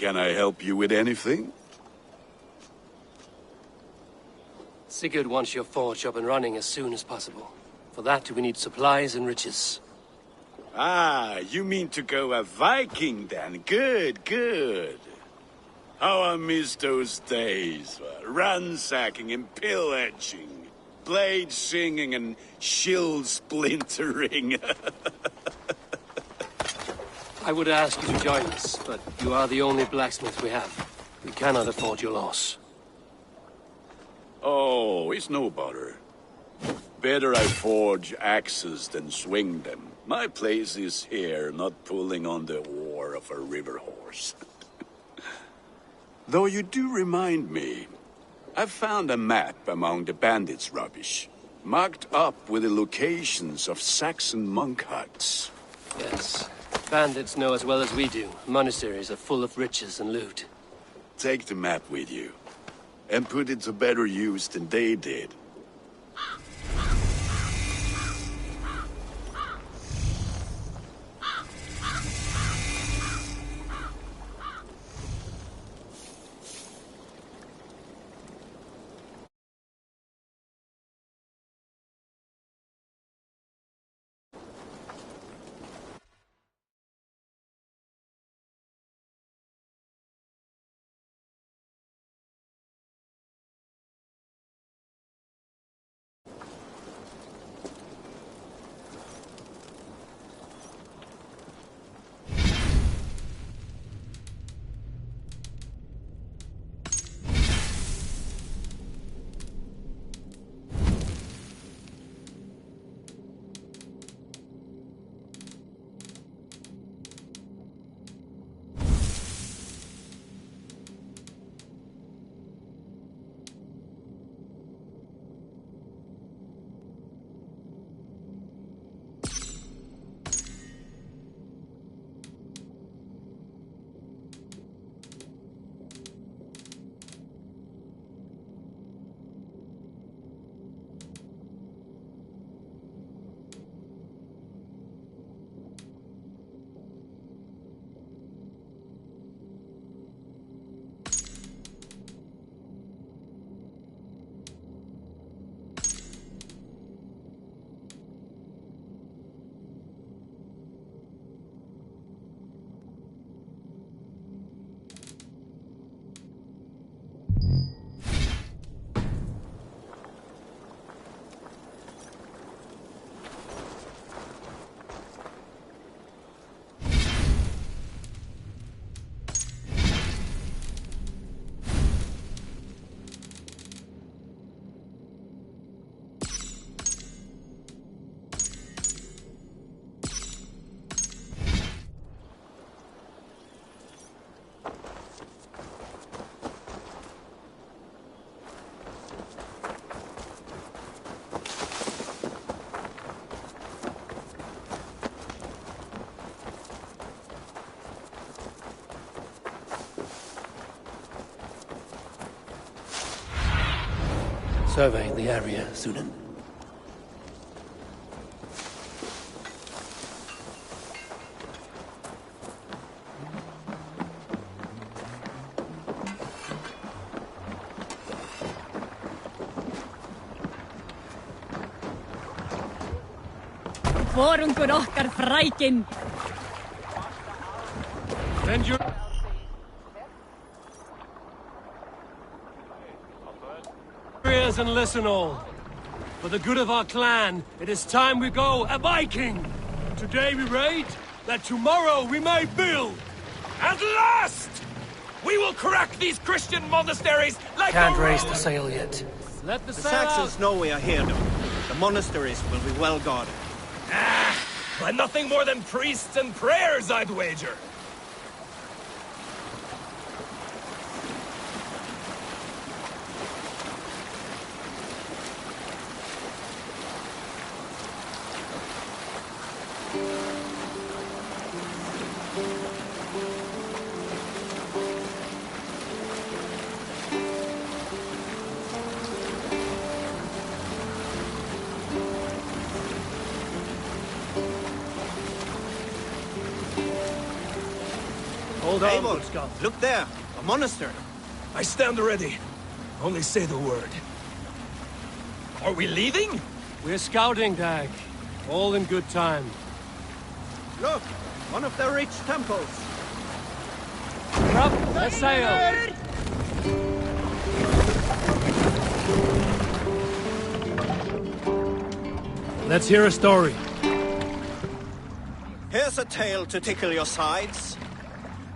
Can I help you with anything? Sigurd wants your forge up and running as soon as possible. For that, we need supplies and riches. Ah, you mean to go a Viking then? Good, good. How I miss those days. Ransacking and pillaging. Blade singing and shield splintering. I would ask you to join us, but you are the only blacksmith we have. We cannot afford your loss. Oh, it's no bother. Better I forge axes than swing them. My place is here, not pulling on the oar of a river horse. Though you do remind me, I found a map among the bandits' rubbish, marked up with the locations of Saxon monk huts. Yes. Bandits know as well as we do. Monasteries are full of riches and loot. Take the map with you, and put it to better use than they did. Survey the area, Sunan. Vorungur okkar frækin. Send your... ears and listen all. For the good of our clan, it is time we go a Viking. Today we raid, that tomorrow we may build. At last! We will crack these Christian monasteries like Can't raise the sail yet. Let the sail Saxons know we are here, though. The monasteries will be well guarded. by nothing more than priests and prayers, I'd wager. Hold on, Eivor, good Scott. look there, a monastery. I stand ready. Only say the word. Are we leaving? We're scouting, Dag. All in good time. Look, one of the rich temples. Up, let's sail! Let's hear a story. Here's a tale to tickle your sides.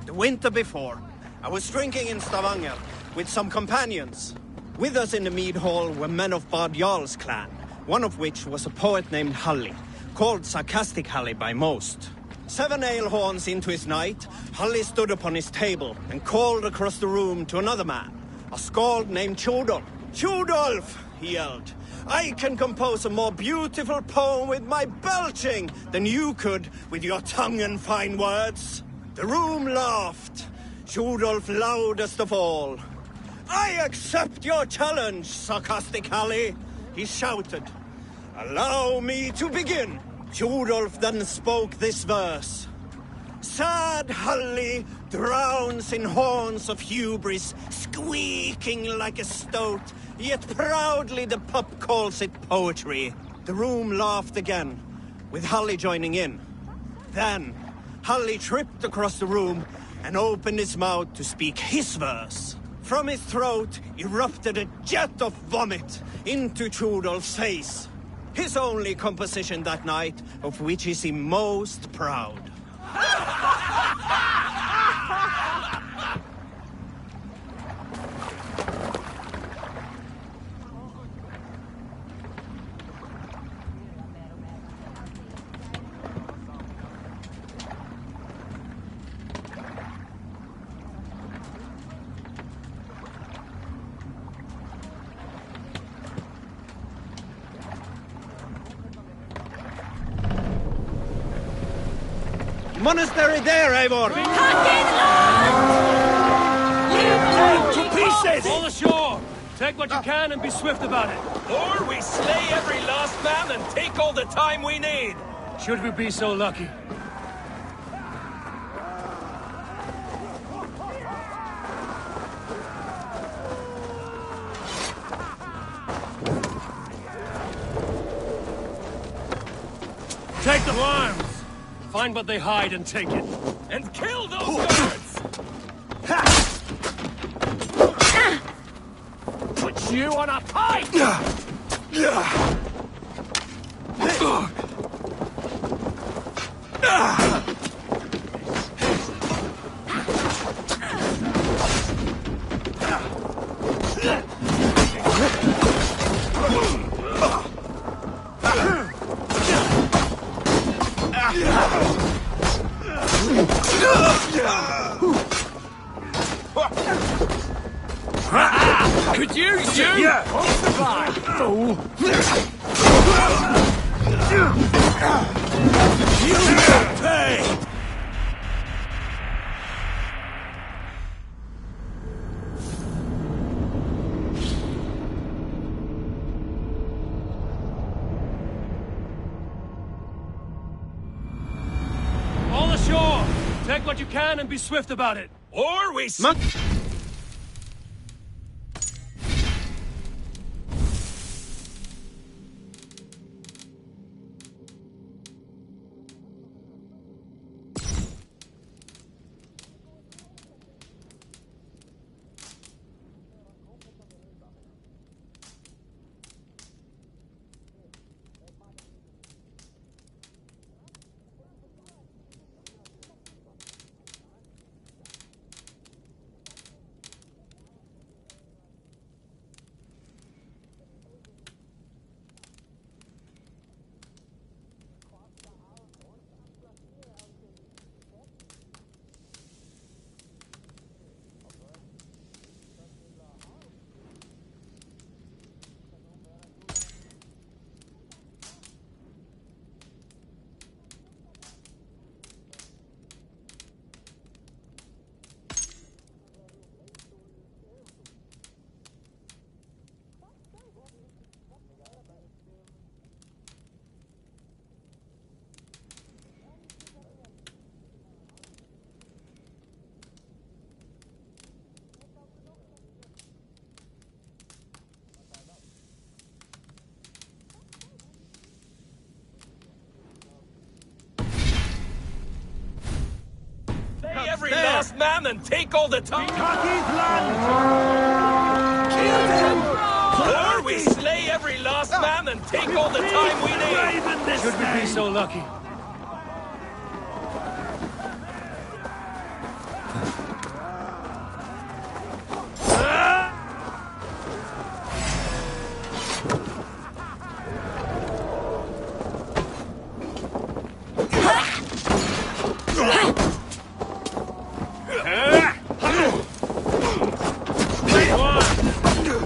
The winter before, I was drinking in Stavanger with some companions. With us in the mead hall were men of Bard Jarl's clan, one of which was a poet named Halli, called Sarcastic Halli by most. 7 ale horns into his night, Halli stood upon his table and called across the room to another man, a skald named Tjodolf. "Tjodolf," he yelled, "I can compose a more beautiful poem with my belching than you could with your tongue and fine words." The room laughed, Tjodolf loudest of all. "I accept your challenge, Sarcastic Halli," he shouted. "Allow me to begin." Tjodolf then spoke this verse. "Sad Halli drowns in horns of hubris, squeaking like a stoat, yet proudly the pup calls it poetry." The room laughed again, with Halli joining in. Then, Halli tripped across the room and opened his mouth to speak his verse. From his throat erupted a jet of vomit into Tjodolf's face. His only composition that night, of which he seemed most proud. Monastery there, Eivor! To pieces! All ashore! Take what you can and be swift about it. Or we slay every last man and take all the time we need. Should we be so lucky? Take the arms! Find what they hide and take it. And kill those guards! Put you on a pike! Could you survive, fool? You will pay! All ashore! Take what you can and be swift about it. Or we... man and take all the time? Or we slay every last man and take all the time we need. Should we be so lucky?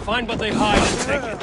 Find what they hide and take it.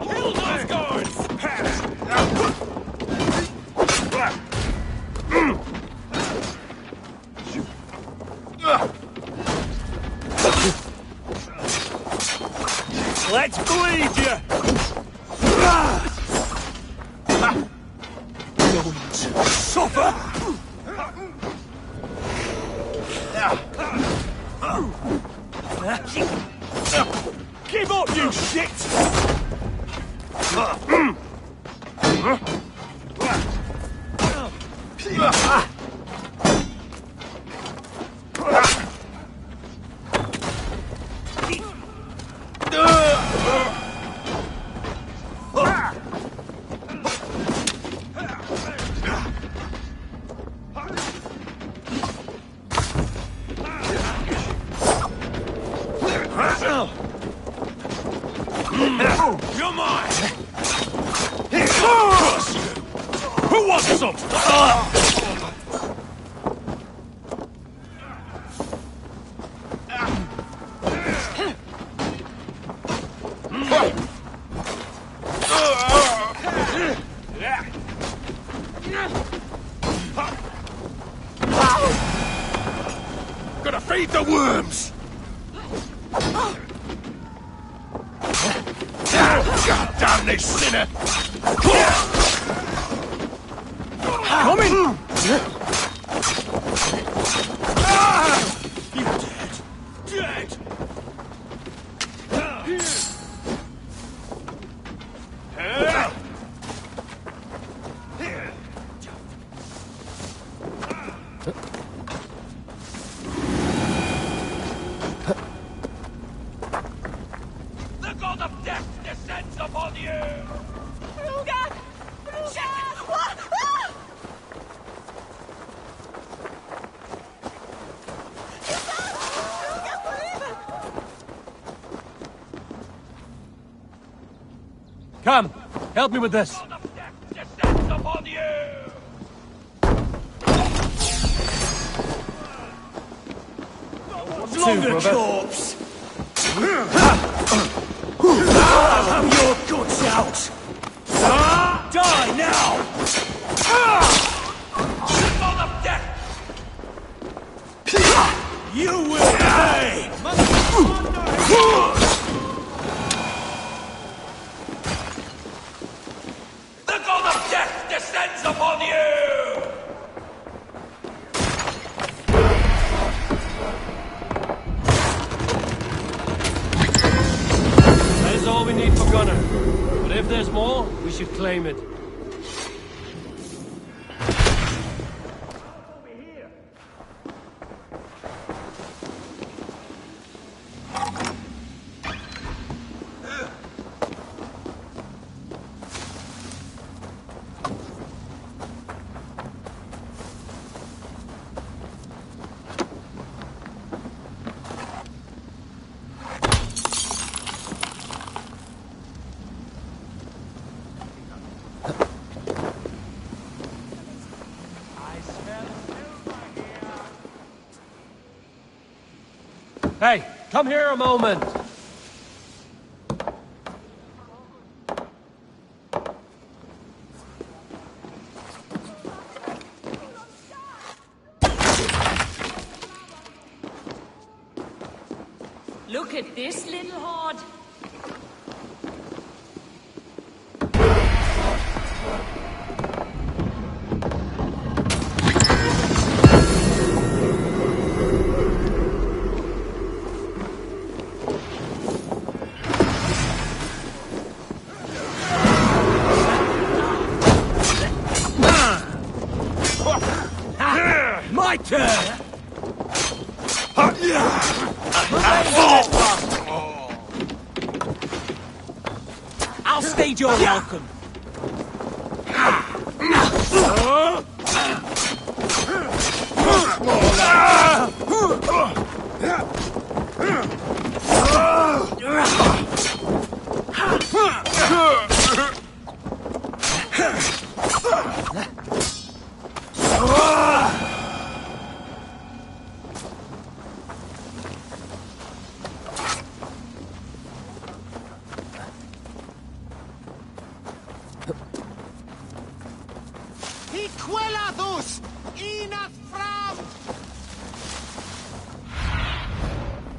Kill those guards! Let's bleed you! Going to suffer! Give up, you shit! You're mine! Who wants some? Gonna feed the worms! God damn this sinner! Coming! You dead! Dead! The god of death descends upon you! Ruga! Come, help me with this. God of death descends upon you! Longer corpse! I'll have your guts out! Die now! God of death! You will pay! The god of death descends upon you! That is all we need for Gunner. But if there's more, we should claim it. Hey, come here a moment. Look at this little horde. My turn! I'll stage your welcome.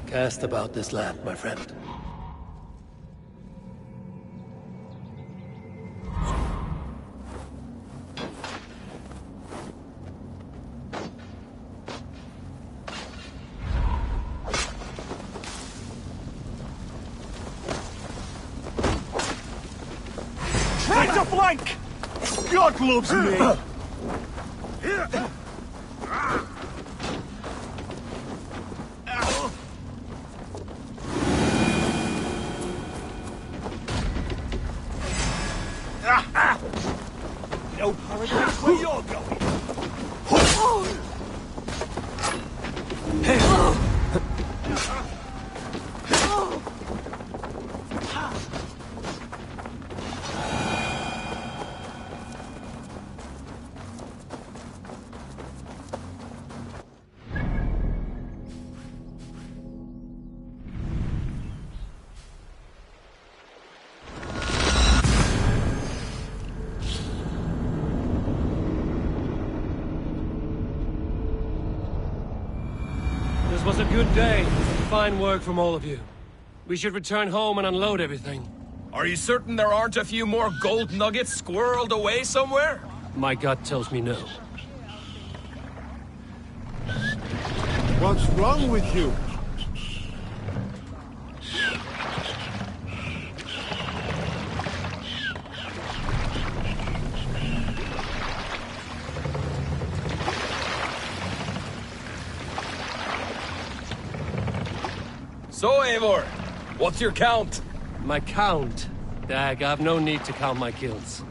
Cast about this land, my friend. Try to flank! God loves me! No paradise where you're going! This was a good day. Fine work from all of you. We should return home and unload everything. Are you certain there aren't a few more gold nuggets squirreled away somewhere? My gut tells me no. What's wrong with you? So, Eivor, what's your count? My count? Dag, I've no need to count my kills.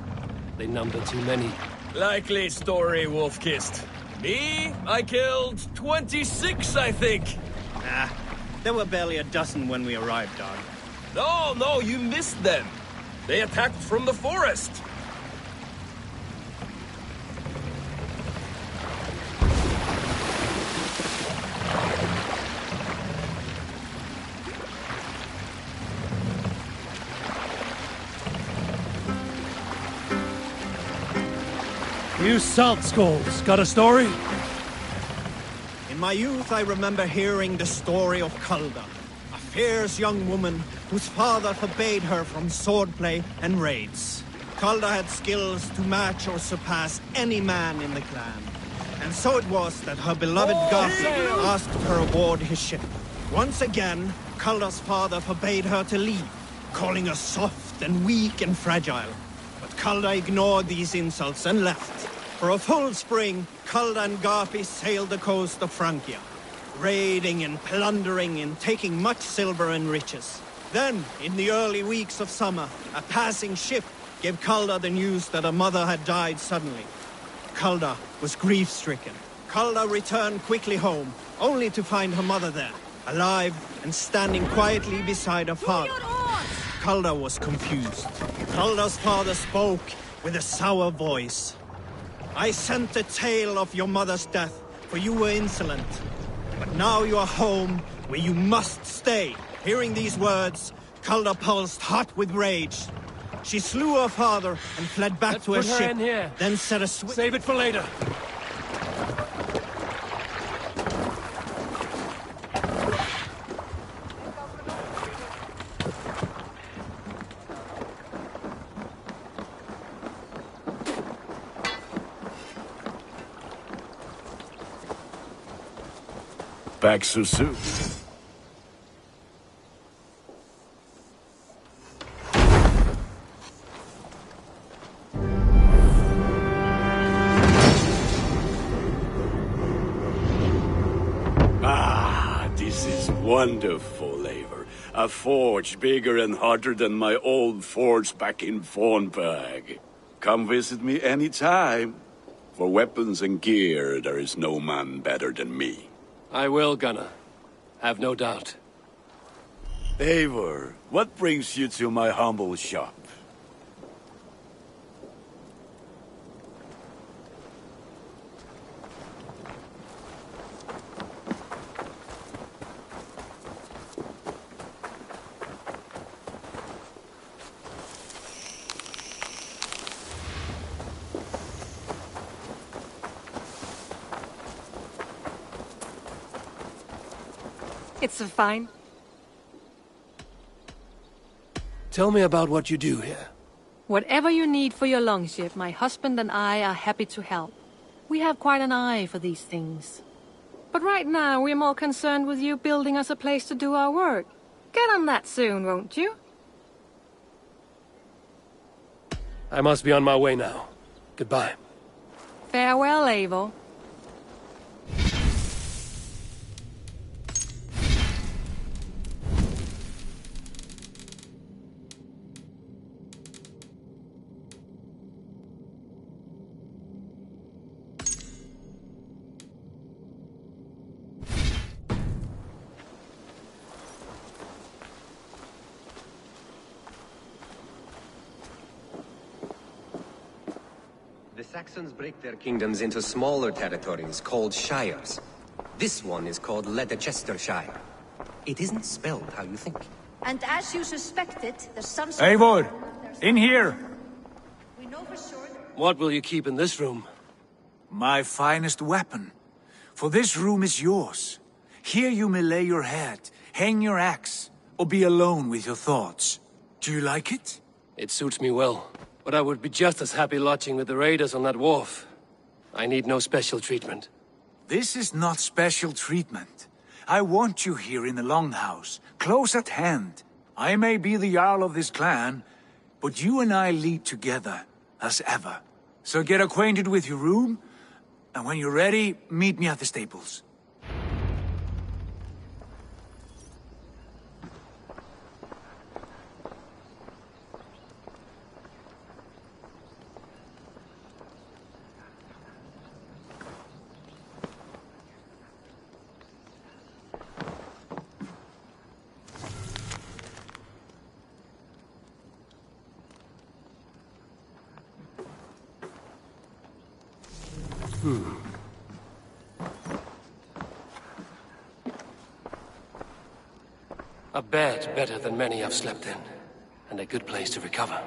They number too many. Likely story, Wolfkist. Me? I killed 26, I think. Ah, there were barely a dozen when we arrived, dog. No, you missed them. They attacked from the forest. You salt skulls, got a story? In my youth, I remember hearing the story of Kalda, a fierce young woman whose father forbade her from swordplay and raids. Kalda had skills to match or surpass any man in the clan. And so it was that her beloved Garfi asked her aboard his ship. Once again, Kalda's father forbade her to leave, calling her soft and weak and fragile. But Kalda ignored these insults and left. For a full spring, Kalda and Garfi sailed the coast of Francia, raiding and plundering and taking much silver and riches. Then, in the early weeks of summer, a passing ship gave Kalda the news that her mother had died suddenly. Kalda was grief-stricken. Kalda returned quickly home, only to find her mother there, alive and standing quietly beside her father. Kalda was confused. Kalda's father spoke with a sour voice. I sent the tale of your mother's death, for you were insolent. But now you are home, where you must stay. Hearing these words, Calder pulsed hot with rage. She slew her father and fled back to her Let's put her ship, in here. then set a Save it for later. Back so soon. Ah, this is wonderful, Eivor. A forge bigger and hotter than my old forge back in Fornburg. Come visit me anytime. For weapons and gear, there is no man better than me. I will, Gunnar. Have no doubt. Eivor, what brings you to my humble shop? It's a fine. Tell me about what you do here. Whatever you need for your longship, my husband and I are happy to help. We have quite an eye for these things. But right now, we're more concerned with you building us a place to do our work. Get on that soon, won't you? I must be on my way now. Goodbye. Farewell, Eivor. The Saxons break their kingdoms into smaller territories called shires. This one is called Leicestershire. It isn't spelled how you think. And as you suspected, the sons Eivor! In here! We know for sure. What will you keep in this room? My finest weapon. For this room is yours. Here you may lay your head, hang your axe, or be alone with your thoughts. Do you like it? It suits me well. But I would be just as happy lodging with the raiders on that wharf. I need no special treatment. This is not special treatment. I want you here in the Longhouse, close at hand. I may be the Jarl of this clan, but you and I lead together, as ever. So get acquainted with your room, and when you're ready, meet me at the stables. A bed better than many I've slept in, and a good place to recover.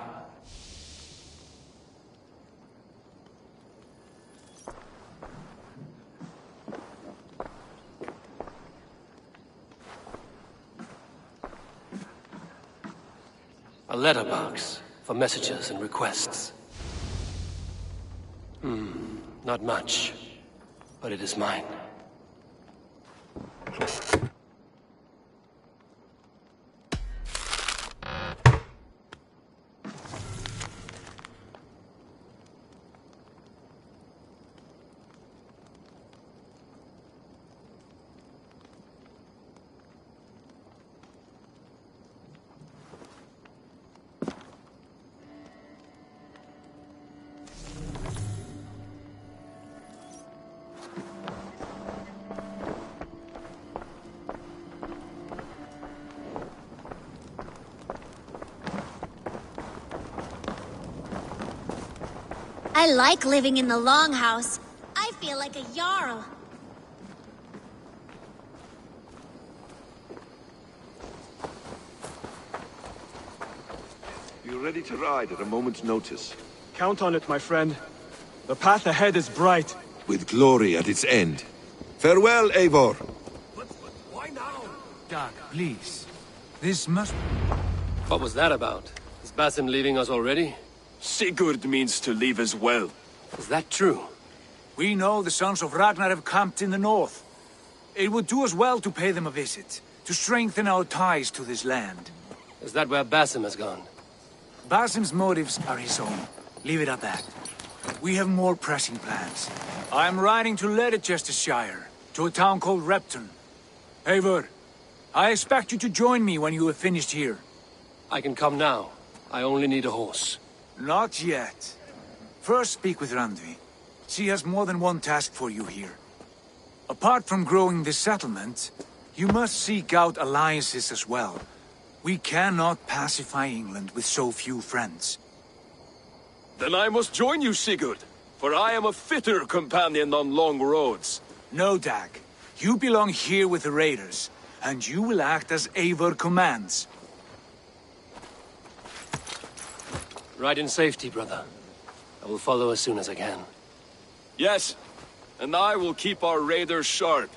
A letterbox for messages and requests. Not much, but it is mine. I like living in the Longhouse. I feel like a Jarl. Be ready to ride at a moment's notice. Count on it, my friend. The path ahead is bright. With glory at its end. Farewell, Eivor. But why now? Dag, please. This must... What was that about? Is Basim leaving us already? Sigurd means to leave as well. Is that true? We know the sons of Ragnar have camped in the north. It would do us well to pay them a visit, to strengthen our ties to this land. Is that where Basim has gone? Basim's motives are his own. Leave it at that. We have more pressing plans. I am riding to Leicestershire, to a town called Repton. Eivor, I expect you to join me when you have finished here. I can come now. I only need a horse. Not yet. First speak with Randvi. She has more than one task for you here. Apart from growing this settlement, you must seek out alliances as well. We cannot pacify England with so few friends. Then I must join you, Sigurd, for I am a fitter companion on long roads. No, Dag. You belong here with the raiders, and you will act as Eivor commands. Ride in safety, brother. I will follow as soon as I can. Yes, and I will keep our raiders sharp.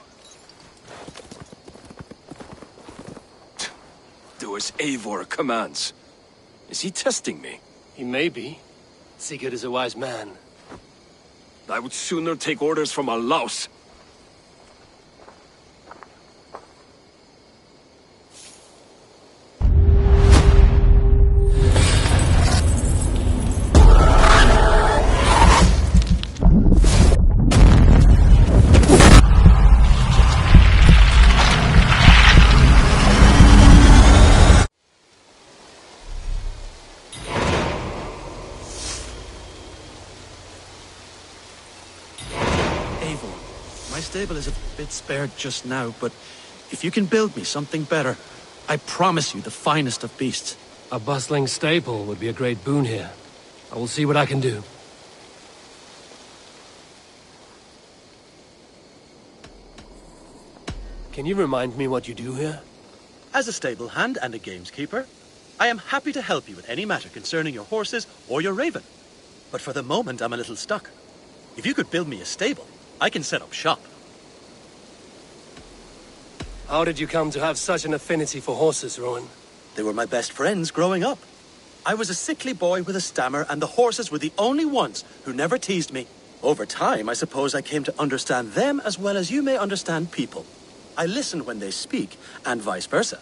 Do as Eivor commands. Is he testing me? He may be. Sigurd is a wise man. I would sooner take orders from a louse. My stable is a bit spared just now, but if you can build me something better, I promise you the finest of beasts. A bustling stable would be a great boon here. I will see what I can do. Can you remind me what you do here? As a stable hand and a gameskeeper, I am happy to help you with any matter concerning your horses or your raven. But for the moment, I'm a little stuck. If you could build me a stable, I can set up shop. How did you come to have such an affinity for horses, Rowan? They were my best friends growing up. I was a sickly boy with a stammer, and the horses were the only ones who never teased me. Over time, I suppose I came to understand them as well as you may understand people. I listen when they speak, and vice versa.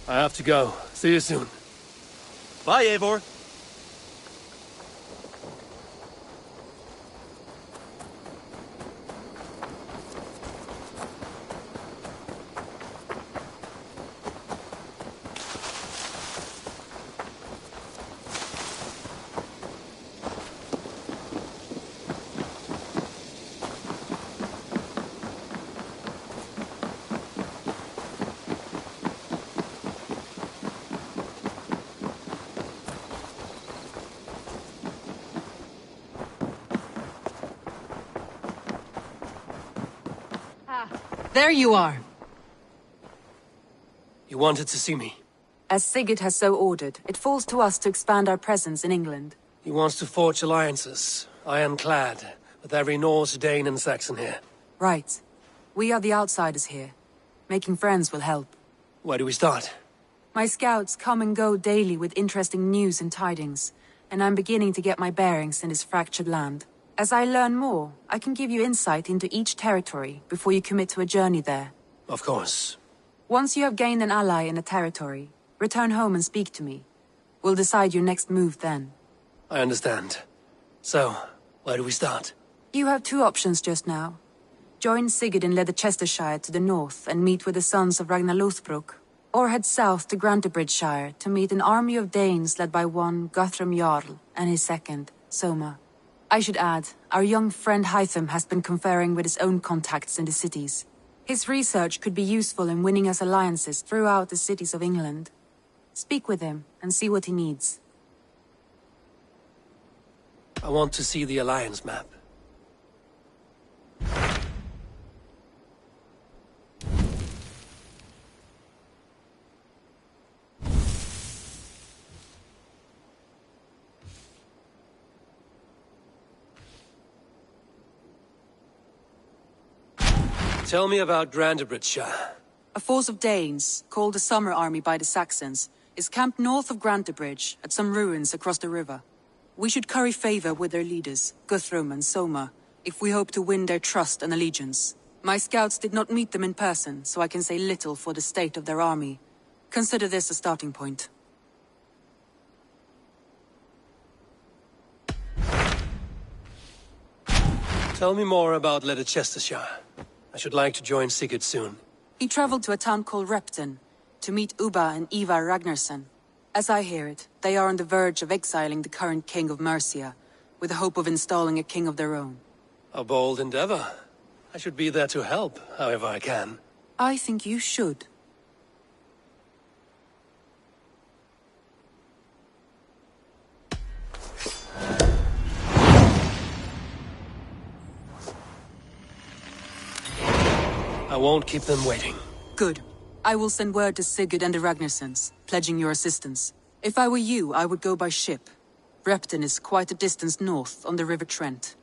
I have to go. See you soon. Bye, Eivor. There you are. You wanted to see me? As Sigurd has so ordered, it falls to us to expand our presence in England. He wants to forge alliances, ironclad, with every Norse, Dane and Saxon here. Right. We are the outsiders here. Making friends will help. Where do we start? My scouts come and go daily with interesting news and tidings, and I'm beginning to get my bearings in this fractured land. As I learn more, I can give you insight into each territory before you commit to a journey there. Of course. Once you have gained an ally in a territory, return home and speak to me. We'll decide your next move then. I understand. So, where do we start? You have two options just now. Join Sigurd in Leicestershire to the north and meet with the sons of Ragnar Lothbrok, or head south to Grantebridgeshire to meet an army of Danes led by one Guthrum Jarl and his second, Soma. I should add, our young friend Hytham has been conferring with his own contacts in the cities. His research could be useful in winning us alliances throughout the cities of England. Speak with him and see what he needs. I want to see the alliance map. Tell me about Grantebridgeshire. A force of Danes, called the Summer Army by the Saxons, is camped north of Grantebridge at some ruins across the river. We should curry favor with their leaders, Guthrum and Soma, if we hope to win their trust and allegiance. My scouts did not meet them in person, so I can say little for the state of their army. Consider this a starting point. Tell me more about Leicestershire. I should like to join Sigurd soon. He traveled to a town called Repton to meet Ubba and Ivar Ragnarsson. As I hear it, they are on the verge of exiling the current king of Mercia, with the hope of installing a king of their own. A bold endeavor. I should be there to help, however I can. I think you should. I won't keep them waiting. Good. I will send word to Sigurd and the Ragnarssons, pledging your assistance. If I were you, I would go by ship. Repton is quite a distance north on the River Trent.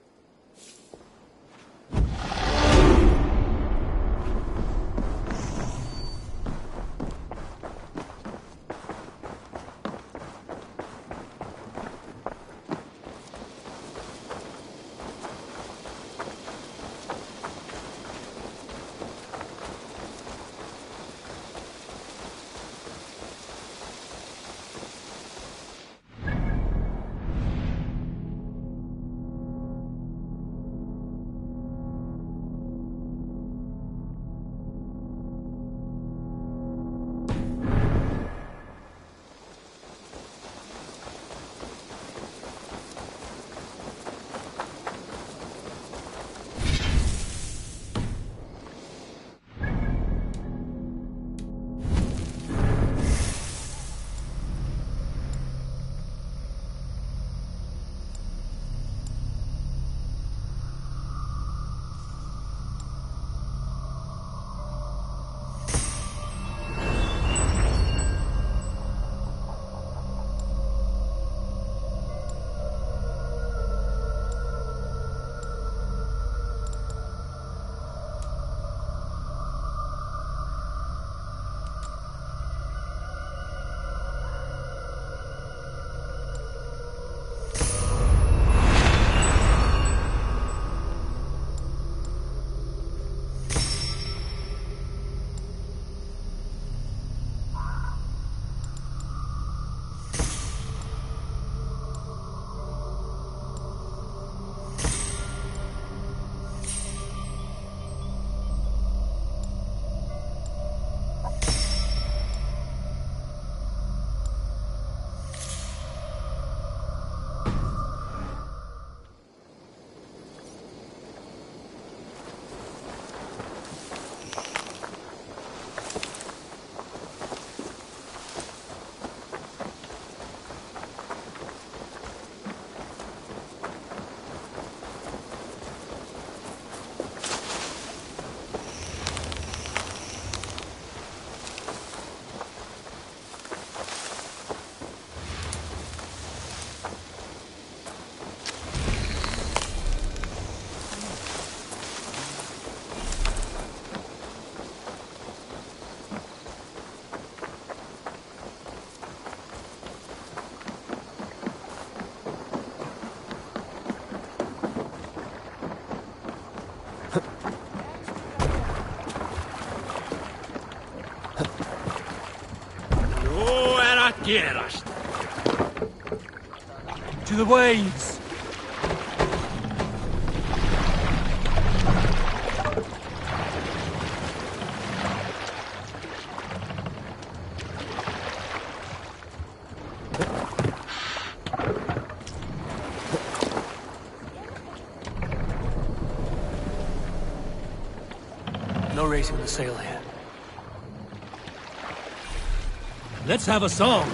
Gerast. To the waves! No raising the sail here. Let's have a song.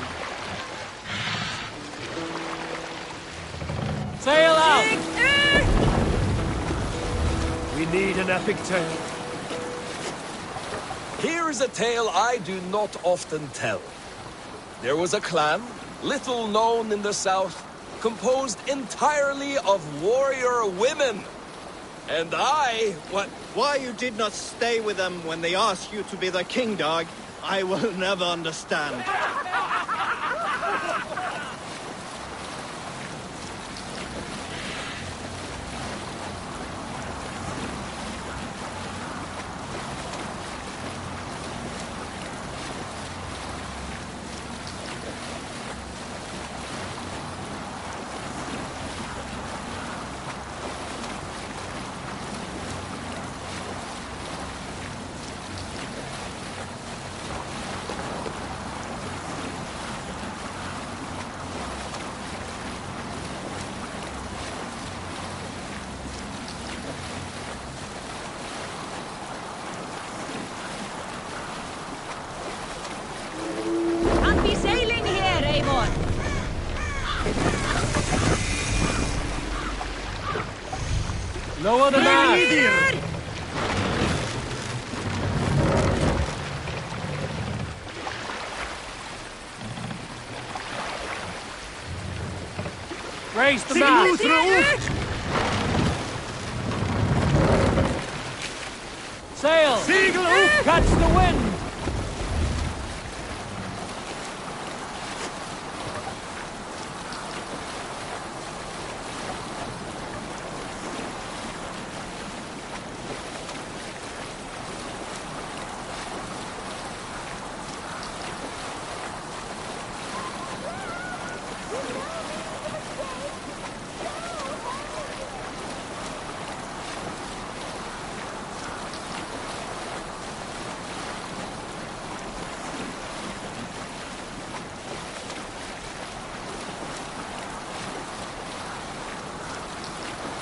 Sail out! We need an epic tale. Here is a tale I do not often tell. There was a clan, little known in the south, composed entirely of warrior women. And I, what? Why you did not stay with them when they asked you to be the king dog, I will never understand. Can't be sailing here, Eivor. Lower the mast! Raise the mast! Sail! Siegel up! Catch the wind!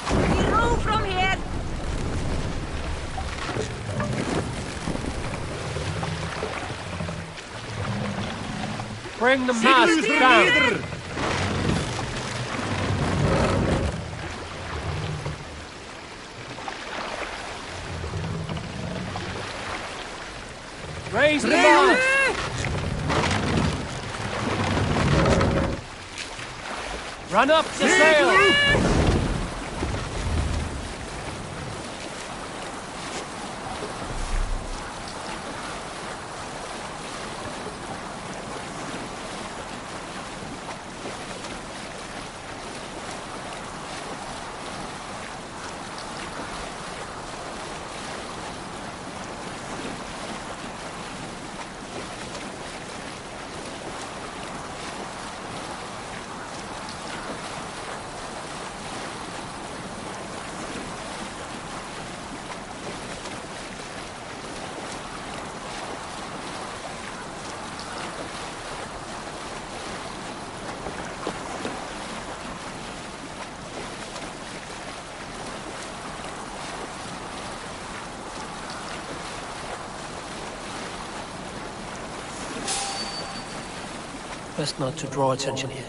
We row from here. Bring the mast down! Raise the mast! Run up the sail! Best not to draw attention here.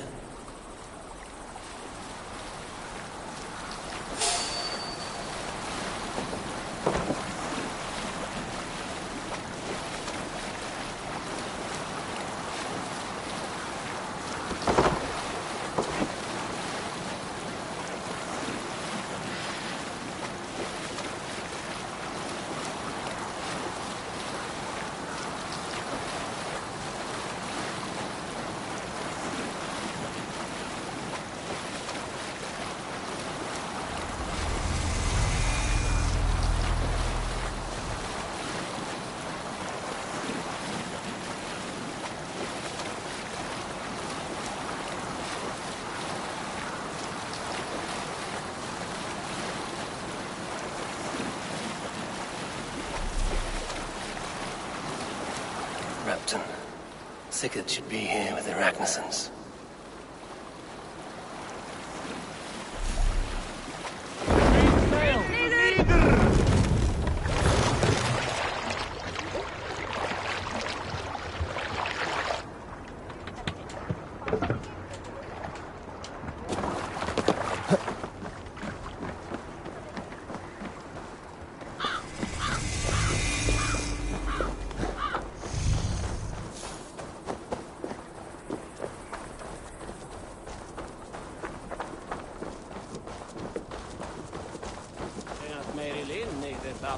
Repton. Sigurd should be here with the Ragnarsons.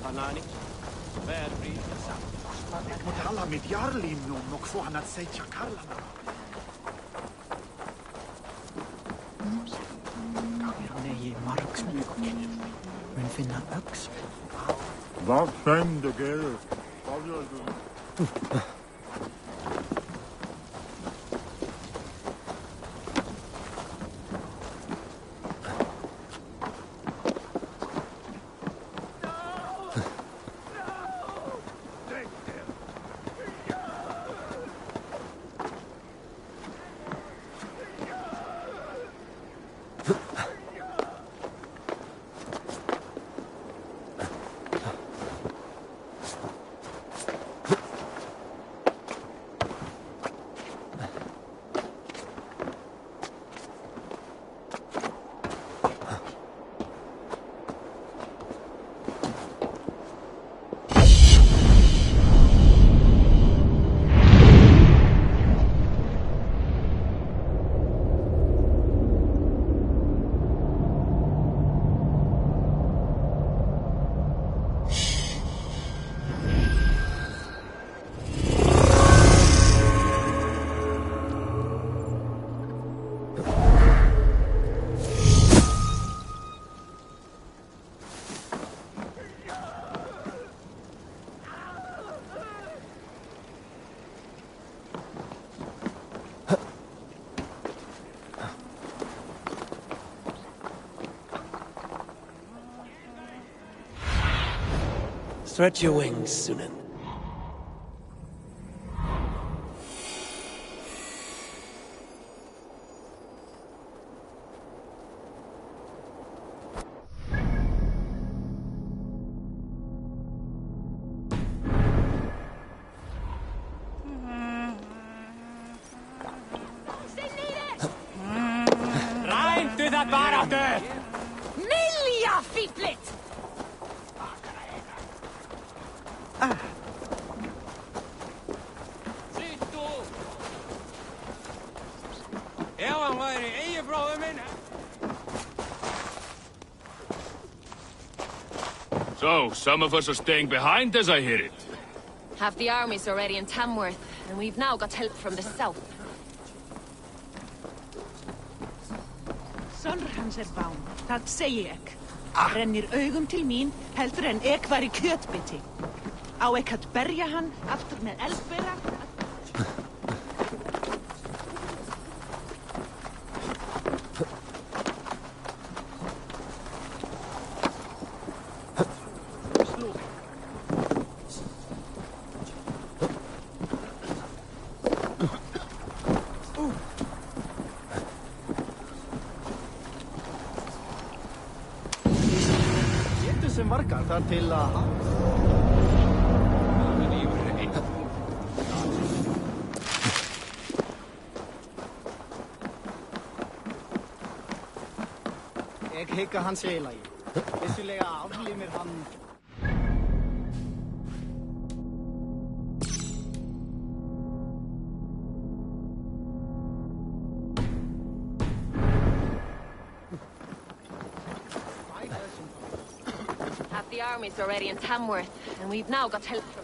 Panani. Very Kalla mit Jarlin nog få han att säga Karlarna. Nej, Marks men finna öx. Vad hände, Geralt? Vad gör du? Stretch your wings, Sunan. Ræntu það baráttu! Milja fíflit! Sittu! Ef hann væri eigibróður minn... So, some of us are staying behind as I hear it. Half the army's already in Tamworth, and we've now got help from the south. Sonur hans bán, það segi ég. Rennir augum til mín, heldur en ég var í kjötbiti. Á ekki að berja hann aftur með eldbera. Sem margar þar til að... Ég hygg að hann sé í lagi. Vissulega aflímir hann... The army's already in Tamworth, and we've now got help from...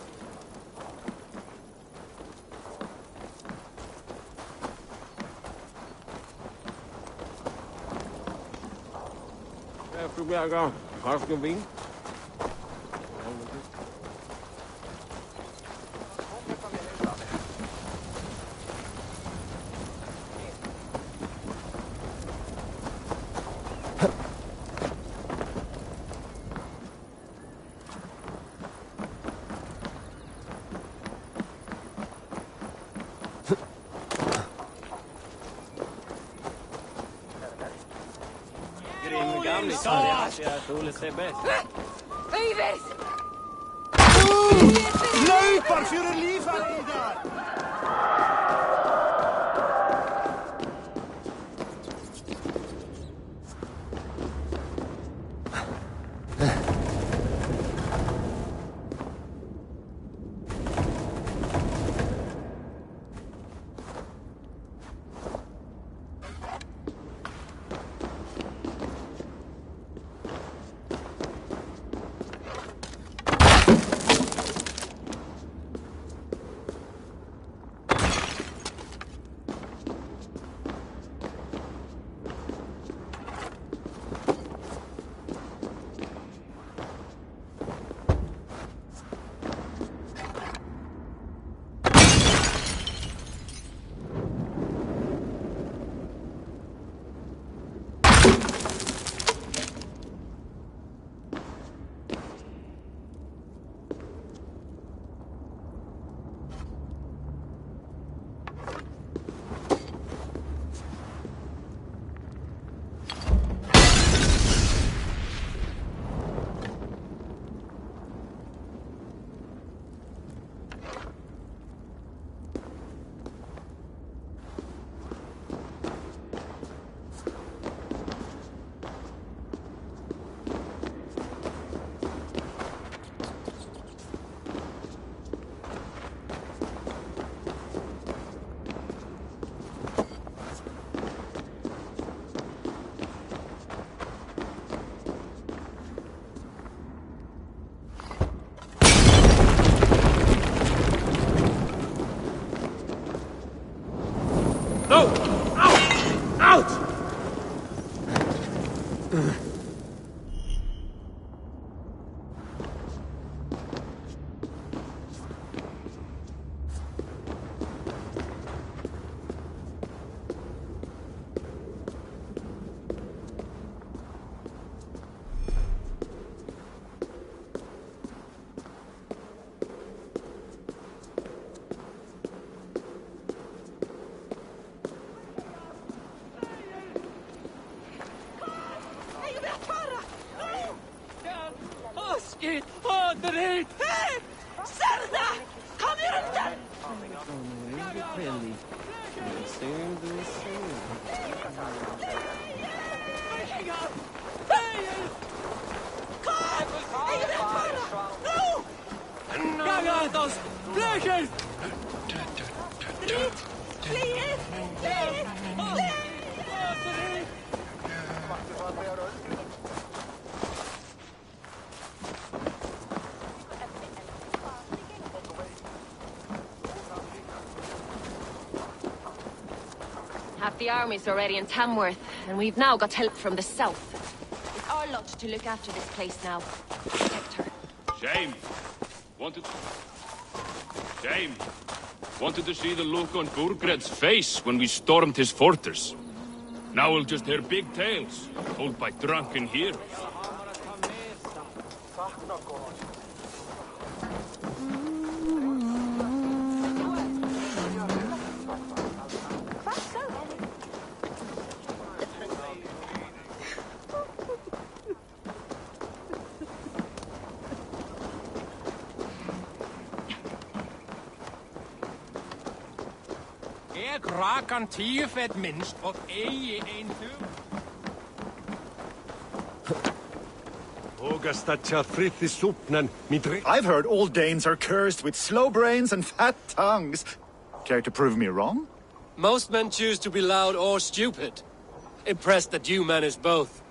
Öyvis! Løper för en liv här i där! No! Out! Out! Oskid! Åderit! Hei! Serda! Kom hier unten! Kom! Ik vet bara! Nu! Gagatos! Bläschen! Drit! Flyet! Flyet! Flyet! Half the army's already in Tamworth, and we've now got help from the south. It's our lot to look after this place now. Protect her. Shame. Wanted to see the look on Burgred's face when we stormed his fortress. Now we'll just hear big tales, told by drunken heroes. Rakan tiefet minst of ein I've heard all Danes are cursed with slow brains and fat tongues. Care to prove me wrong? Most men choose to be loud or stupid. Impressed that you manage both.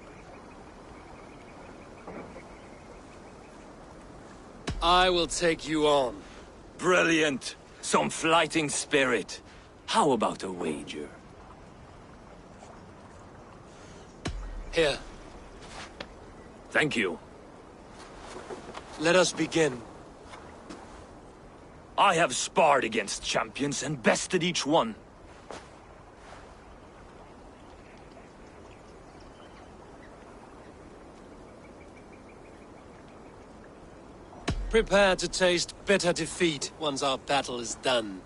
I will take you on. Brilliant. Some fighting spirit. How about a wager? Here. Thank you. Let us begin. I have sparred against champions and bested each one. Prepare to taste bitter defeat once our battle is done.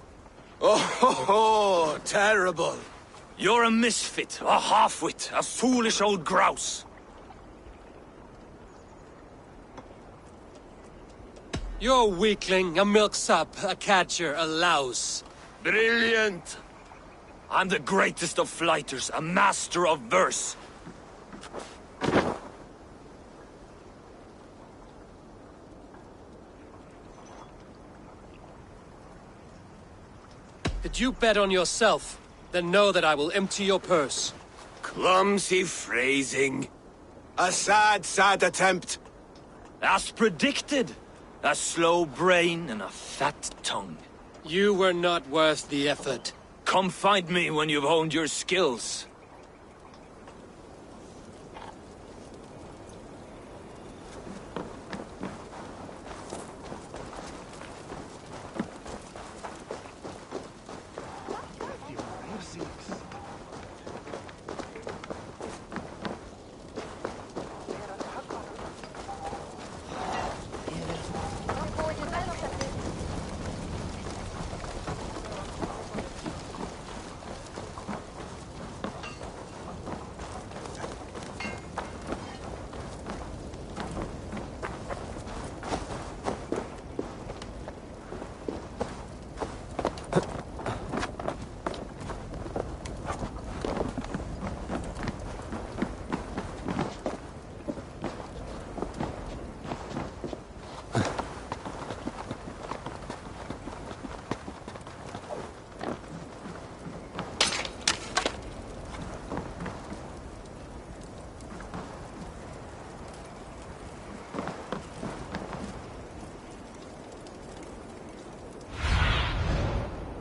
Oh, terrible. You're a misfit, a half-wit, a foolish old grouse. You're a weakling, a milksop, a catcher, a louse. Brilliant. I'm the greatest of flighters, a master of verse. Did you bet on yourself? Then know that I will empty your purse. Clumsy phrasing. A sad, sad attempt. As predicted. A slow brain and a fat tongue. You were not worth the effort. Come find me when you've honed your skills.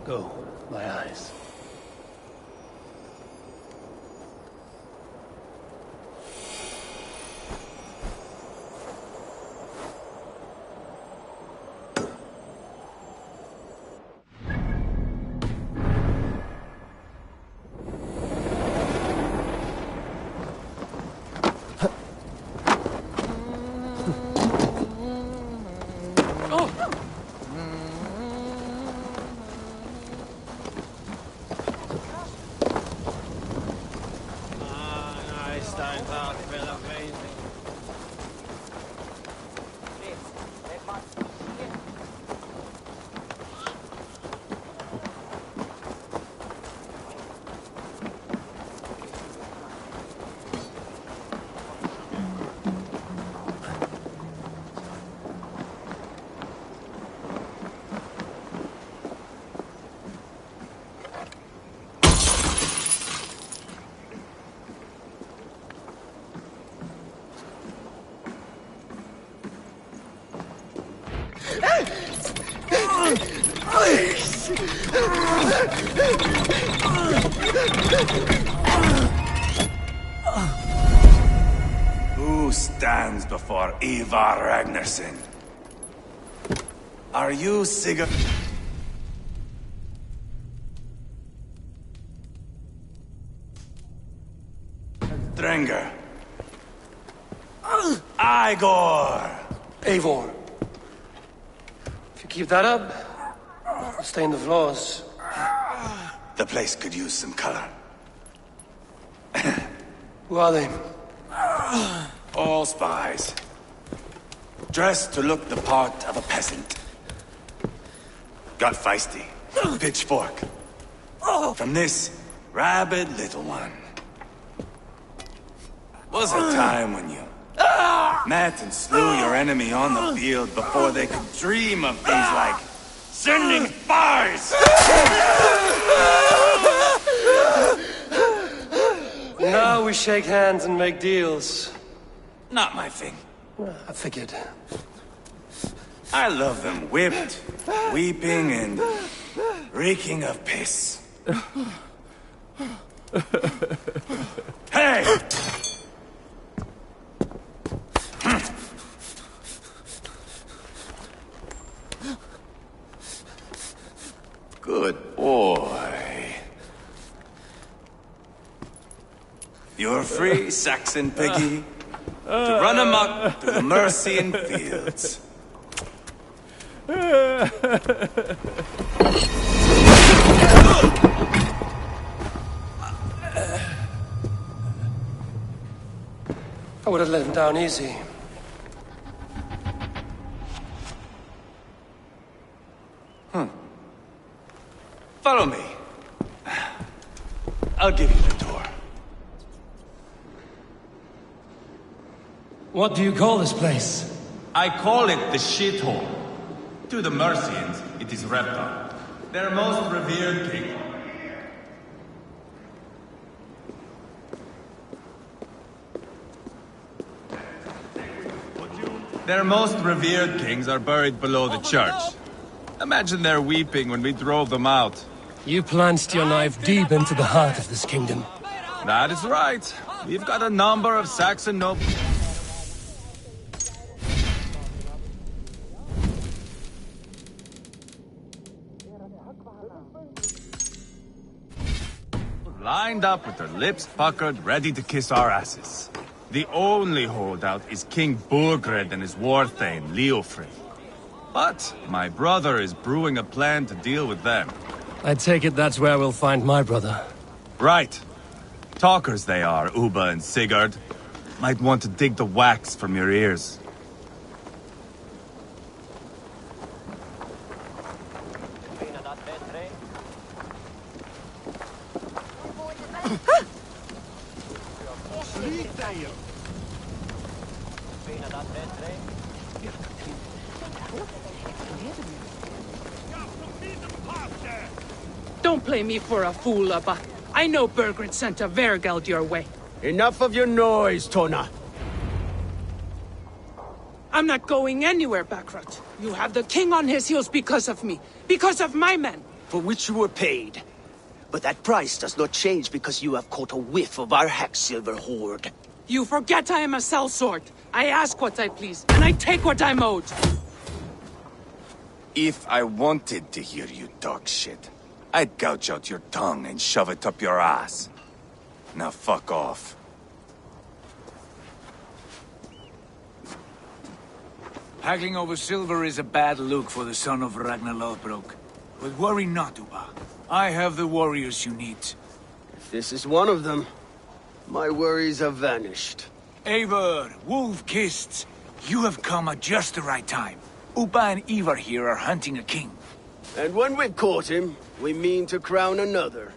Go, my eyes. Who stands before Ivar Ragnarsson? Are you Sigurd? Drenger. Igor! Eivor. If you keep that up, I'll stain the floors. The place could use some color. Who are they? All spies. Dressed to look the part of a peasant. Got feisty. Pitchfork. From this rabid little one. Was a time when you met and slew your enemy on the field before they could dream of things like sending spies! Now we shake hands and make deals. Not my thing. I figured. I love them whipped, weeping, and reeking of piss. Hey! Good boy. You're free, Saxon piggy, to run amok through the Mercian fields. I would have let him down easy. Follow me. I'll give you the tour. What do you call this place? I call it the shithole. To the Mercians, it is Reptar, their most revered king. Their most revered kings are buried below the church. Imagine their weeping when we drove them out. You plunged your knife deep into the heart of this kingdom. That is right. We've got a number of Saxon nobles. Lined up with their lips puckered, ready to kiss our asses. The only holdout is King Burgred and his war thane, Leofrid. But my brother is brewing a plan to deal with them. I take it that's where we'll find my brother. Right. Talkers they are, Uba and Sigurd. Might want to dig the wax from your ears. Don't play me for a fool, Abba. I know Bergred sent a Vergeld your way. Enough of your noise, Tona. I'm not going anywhere, Backrot. You have the king on his heels because of me. Because of my men. For which you were paid. But that price does not change because you have caught a whiff of our Hacksilver hoard. You forget I am a sellsword. I ask what I please, and I take what I'm owed. If I wanted to hear you talk shit, I'd gouge out your tongue and shove it up your ass. Now fuck off. Haggling over silver is a bad look for the son of Ragnar Lothbrok. But worry not, Uba. I have the warriors you need. If this is one of them, my worries have vanished. Eivor, Wolf-Kissed, you have come at just the right time. Uba and Ivar here are hunting a king. And when we've caught him, we mean to crown another.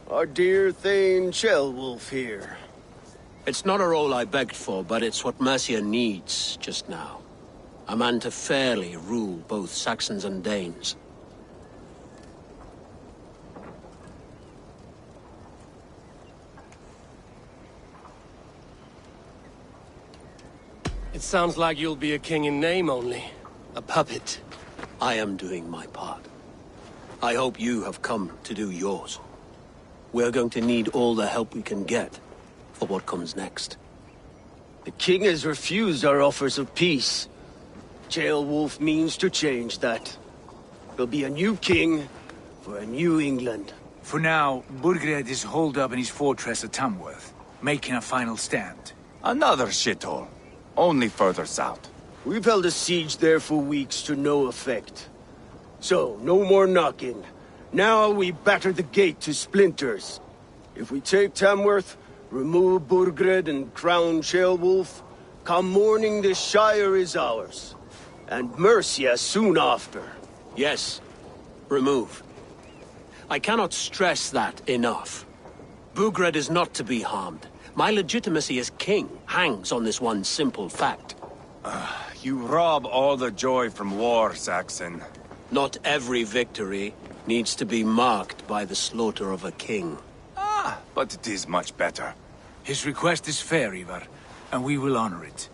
Our dear Thane Chelwolf here. It's not a role I begged for, but it's what Mercia needs just now. A man to fairly rule both Saxons and Danes. It sounds like you'll be a king in name only. A puppet. I am doing my part. I hope you have come to do yours. We're going to need all the help we can get for what comes next. The king has refused our offers of peace. Ceolwulf means to change that. There'll be a new king for a new England. For now, Burgred is holed up in his fortress at Tamworth, making a final stand. Another shithole. Only further south. We've held a siege there for weeks to no effect. So, no more knocking. Now we batter the gate to splinters. If we take Tamworth, remove Burgred and crown Ceolwulf, come morning the Shire is ours. And Mercia soon after. Yes, remove. I cannot stress that enough. Burgred is not to be harmed. My legitimacy as king hangs on this one simple fact. You rob all the joy from war, Saxon. Not every victory needs to be marked by the slaughter of a king. But it is much better. His request is fair, Ivar, and we will honor it.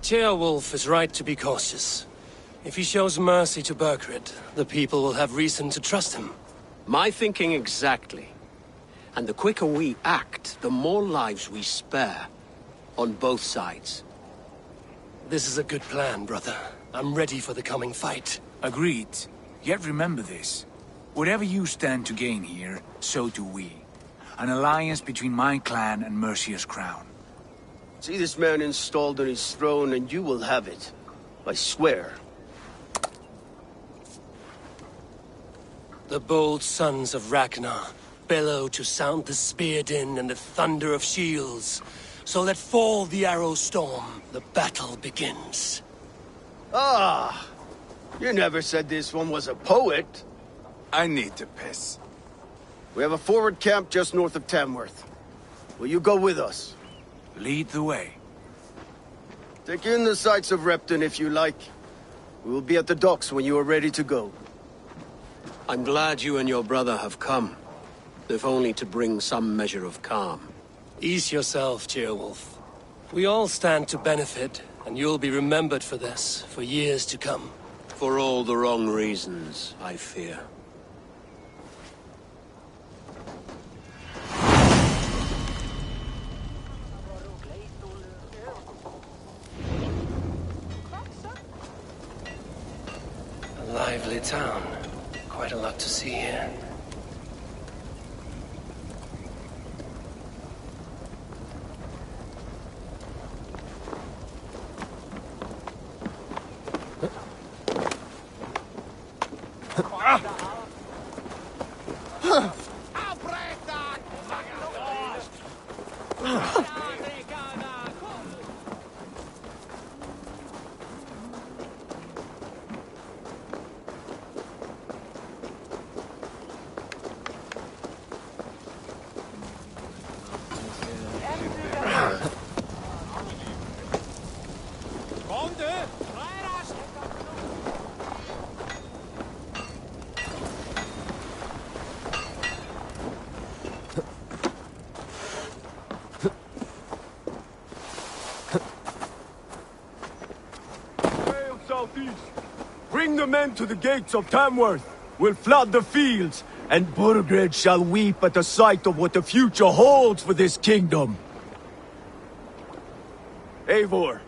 Ceolwulf is right to be cautious. If he shows mercy to Burgred, the people will have reason to trust him. My thinking exactly. And the quicker we act, the more lives we spare. On both sides. This is a good plan, brother. I'm ready for the coming fight. Agreed. Yet remember this. Whatever you stand to gain here, so do we. An alliance between my clan and Mercia's crown. See this man installed on his throne and you will have it. I swear. The bold sons of Ragnar bellow to sound the spear din and the thunder of shields. So let fall the arrow storm. The battle begins. Ah! You never said this one was a poet. I need to piss. We have a forward camp just north of Tamworth. Will you go with us? Lead the way. Take in the sights of Repton if you like. We will be at the docks when you are ready to go. I'm glad you and your brother have come. If only to bring some measure of calm. Ease yourself, Ceolwulf. We all stand to benefit, and you'll be remembered for this, for years to come. For all the wrong reasons, I fear. A lively town. Quite a lot to see here. Southeast. Bring the men to the gates of Tamworth. We'll flood the fields, and Burgred shall weep at the sight of what the future holds for this kingdom. Eivor,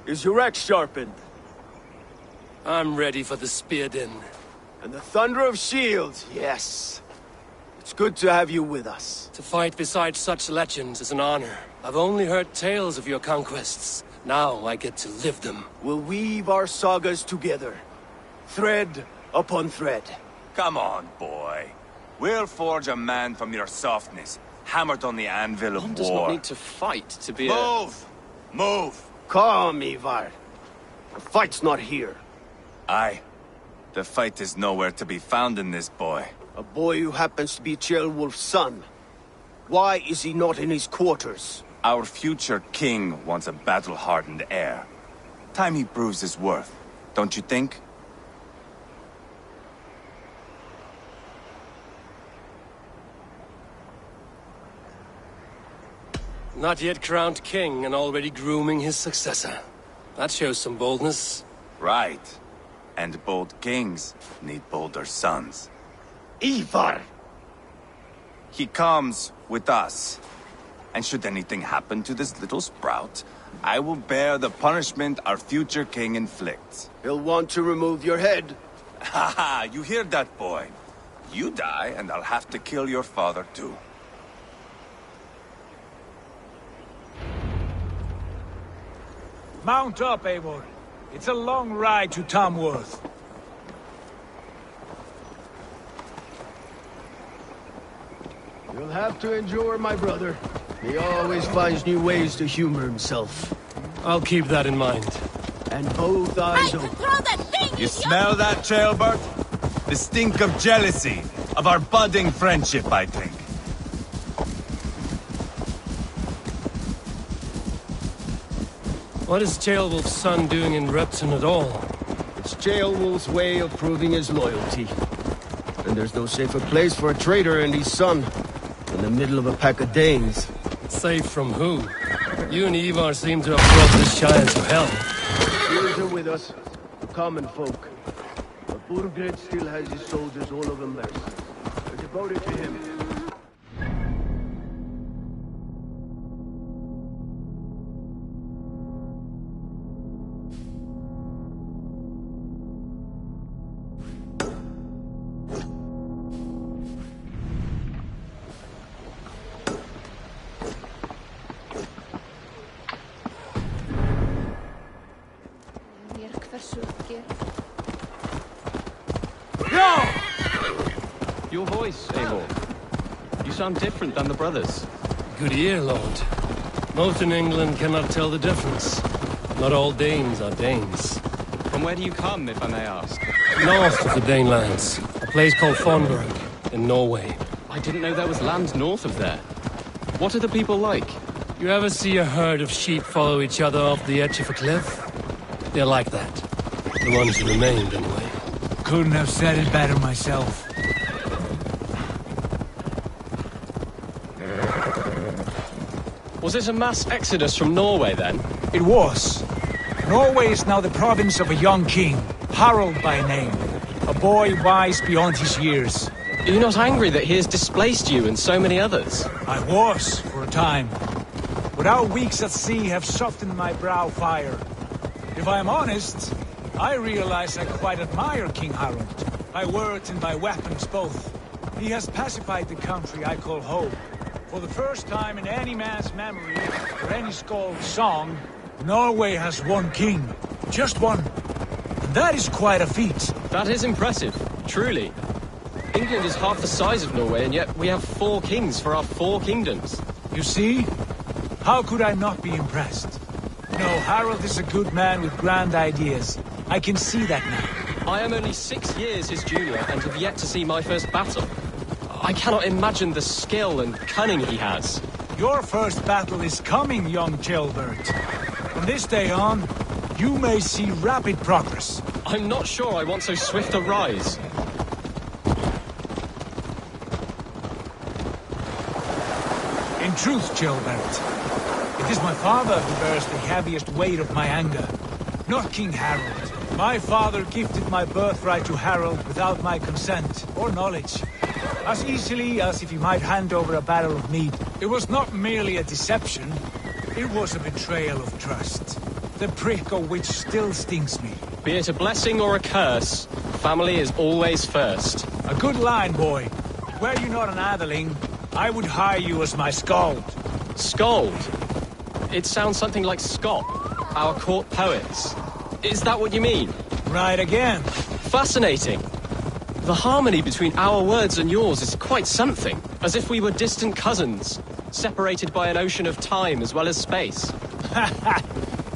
is your axe sharpened? I'm ready for the spear din. And the thunder of shields, yes. It's good to have you with us. To fight beside such legends is an honor. I've only heard tales of your conquests. Now I get to live them. We'll weave our sagas together. Thread upon thread. Come on, boy. We'll forge a man from your softness, hammered on the anvil of One war. does not need to fight to be Move! Move! Calm, Ivar. The fight's not here. Aye. The fight is nowhere to be found in this boy. A boy who happens to be Ceolwulf's son. Why is he not in his quarters? Our future king wants a battle-hardened heir. Time he proves his worth, don't you think? Not yet crowned king and already grooming his successor. That shows some boldness. Right. And bold kings need bolder sons. Ivar! He comes with us. And should anything happen to this little sprout, I will bear the punishment our future king inflicts. He'll want to remove your head. Ha ha, you hear that, boy? You die, and I'll have to kill your father, too. Mount up, Eivor. It's a long ride to Tamworth. You'll have to endure, my brother. He always finds new ways to humor himself. I'll keep that in mind. And both eyes open. You smell that, Jailbird? The stink of jealousy, of our budding friendship, I think. What is Ceolwulf's son doing in Repton at all? It's Ceolwulf's way of proving his loyalty. And there's no safer place for a traitor and his son than the middle of a pack of Danes. Safe from who? You and Ivar seem to have brought this Shire to hell. Heroes are with us, the common folk. But Burgred still has his soldiers all over Merse. They're devoted to him. Your voice, Eivor. You sound different than the brothers. Good ear, Lord. Most in England cannot tell the difference. Not all Danes are Danes. From where do you come, if I may ask? North of the Danelands. A place called Thornburg, in Norway. I didn't know there was land north of there. What are the people like? You ever see a herd of sheep follow each other off the edge of a cliff? They're like that. The ones who remained, anyway. Couldn't have said it better myself. Was it a mass exodus from Norway, then? It was. Norway is now the province of a young king, Harald by name. A boy wise beyond his years. Are you not angry that he has displaced you and so many others? I was, for a time. But our weeks at sea have softened my brow fire. If I am honest, I realize I quite admire King Harald. By words and by weapons both. He has pacified the country I call home. For the first time in any man's memory, or any skald's song, Norway has one king. Just one. And that is quite a feat. That is impressive, truly. England is half the size of Norway, and yet we have 4 kings for our 4 kingdoms. You see? How could I not be impressed? No, Harald is a good man with grand ideas. I can see that now. I am only 6 years his junior, and have yet to see my first battle. I cannot imagine the skill and cunning he has. Your first battle is coming, young Ceolbert. From this day on, you may see rapid progress. I'm not sure I want so swift a rise. In truth, Ceolbert, it is my father who bears the heaviest weight of my anger, not King Harald. My father gifted my birthright to Harald without my consent or knowledge. As easily as if he might hand over a barrel of mead. It was not merely a deception, it was a betrayal of trust. The prick of which still stings me. Be it a blessing or a curse, family is always first. A good line, boy. Were you not an atheling, I would hire you as my skald. Skald? It sounds something like Scott, our court poets. Is that what you mean? Right again. Fascinating. The harmony between our words and yours is quite something. As if we were distant cousins, separated by an ocean of time as well as space.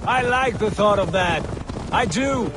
I like the thought of that. I do.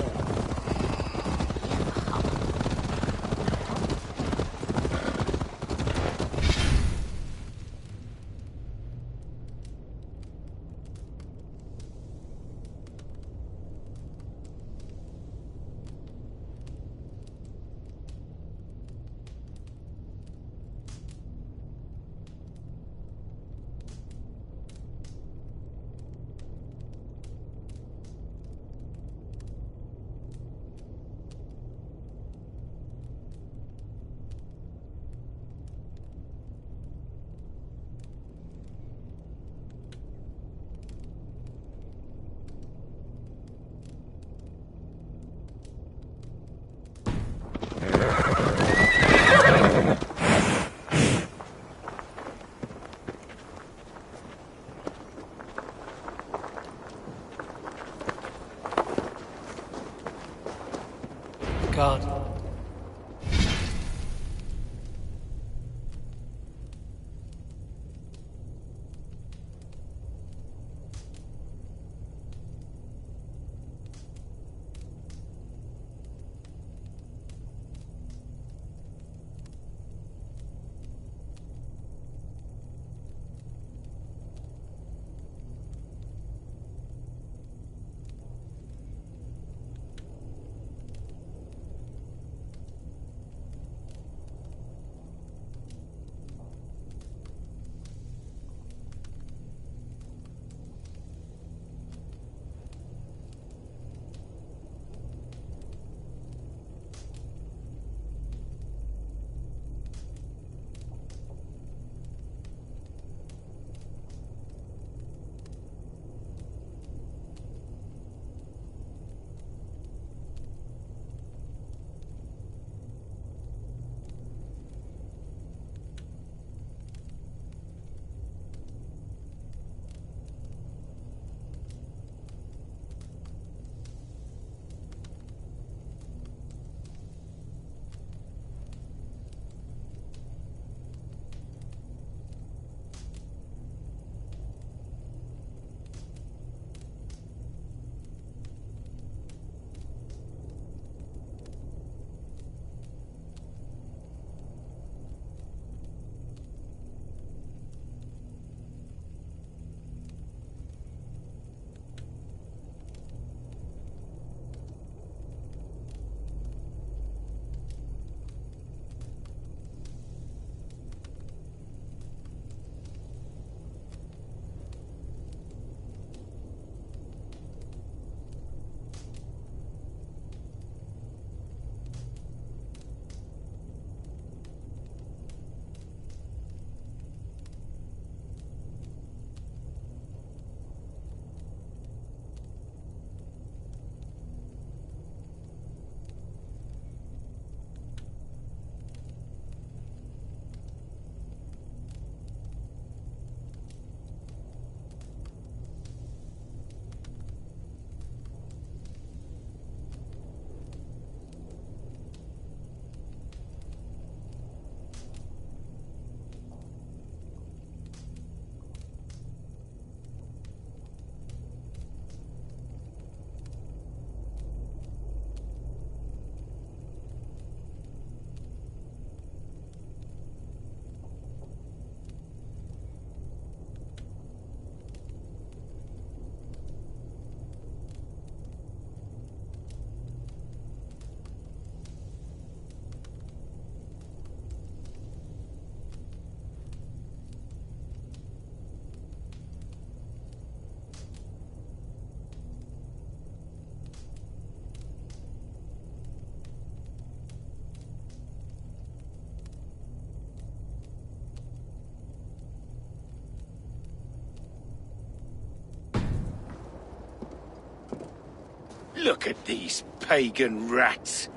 Look at these pagan rats.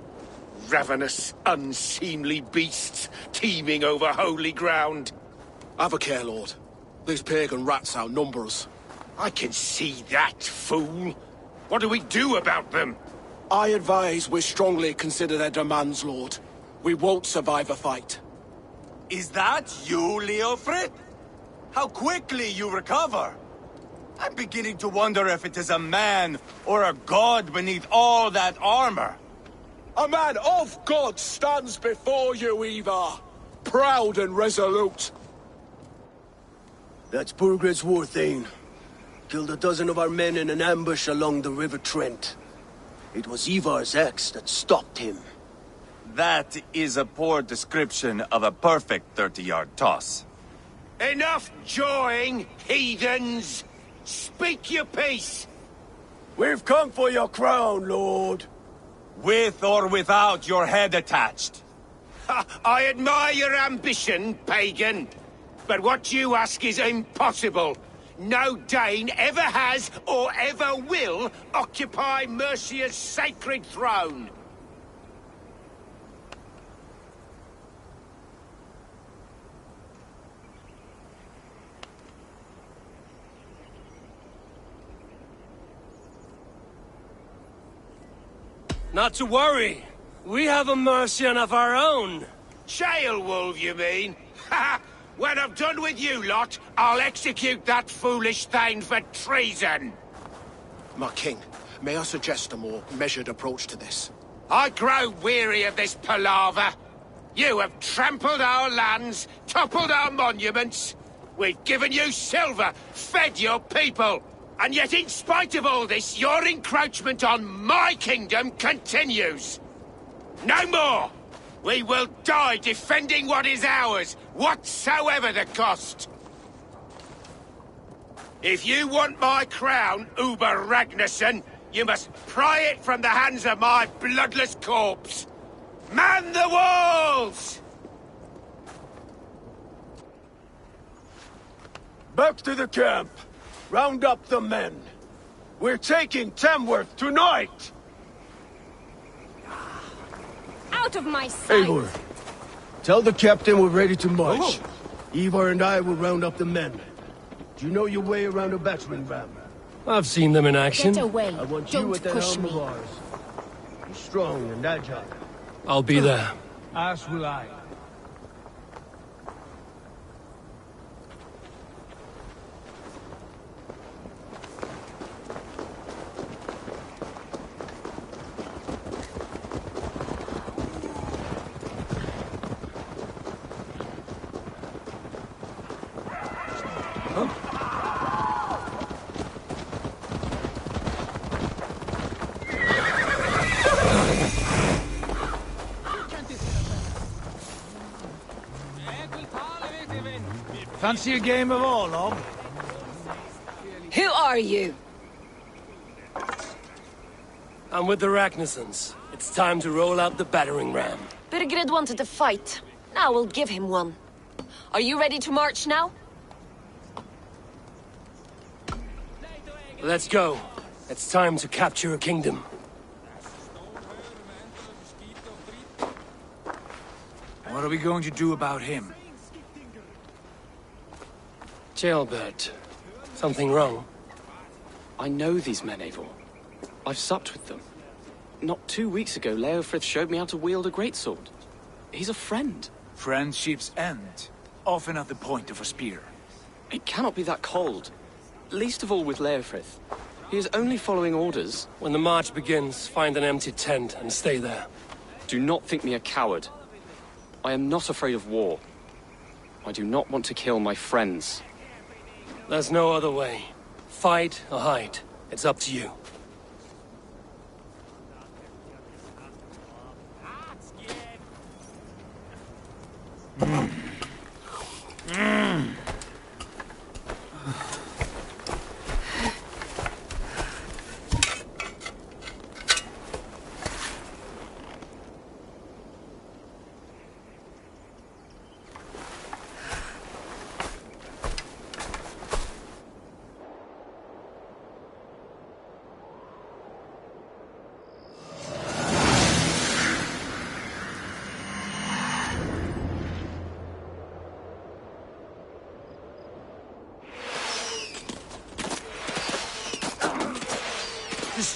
Ravenous, unseemly beasts teeming over holy ground. Have a care, Lord. These pagan rats outnumber us. I can see that, fool. What do we do about them? I advise we strongly consider their demands, Lord. We won't survive a fight. Is that you, Leofrid? How quickly you recover! I'm beginning to wonder if it is a man or a god beneath all that armor. A man of God stands before you, Ivar. Proud and resolute. That's Burgred's Warthane. Killed a dozen of our men in an ambush along the River Trent. It was Ivar's axe that stopped him. That is a poor description of a perfect 30-yard toss. Enough jawing, heathens! Speak your piece! We've come for your crown, Lord. With or without your head attached. I admire your ambition, pagan. But what you ask is impossible. No Dane ever has or ever will occupy Mercia's sacred throne. Not to worry. We have a Mercian of our own. Wolf, you mean? Ha! When I'm done with you lot, I'll execute that foolish thing for treason. My king, may I suggest a more measured approach to this? I grow weary of this palaver. You have trampled our lands, toppled our monuments. We've given you silver, fed your people. And yet, in spite of all this, your encroachment on my kingdom continues. No more! We will die defending what is ours, whatsoever the cost. If you want my crown, Uber Ragnarsson, you must pry it from the hands of my bloodless corpse. Man the walls! Back to the camp. Round up the men. We're taking Tamworth tonight! Out of my sight! Eivor, tell the captain we're ready to march. Ivar and I will round up the men. Do you know your way around a battering ram? I've seen them in action. Get away. I want you at that helm of ours. Be strong and agile. I'll be there. As will I. Fancy a game of Orlog? Who are you? I'm with the Ragnarssons. It's time to roll out the battering ram. Burgred wanted to fight. Now we'll give him one. Are you ready to march now? Let's go. It's time to capture a kingdom. What are we going to do about him? Jailbird. Something wrong? I know these men, Eivor. I've supped with them. Not 2 weeks ago, Leofrith showed me how to wield a greatsword. He's a friend. Friendships end, often at the point of a spear. It cannot be that cold. Least of all with Leofrith. He is only following orders. When the march begins, find an empty tent and stay there. Do not think me a coward. I am not afraid of war. I do not want to kill my friends. There's no other way. Fight or hide. It's up to you.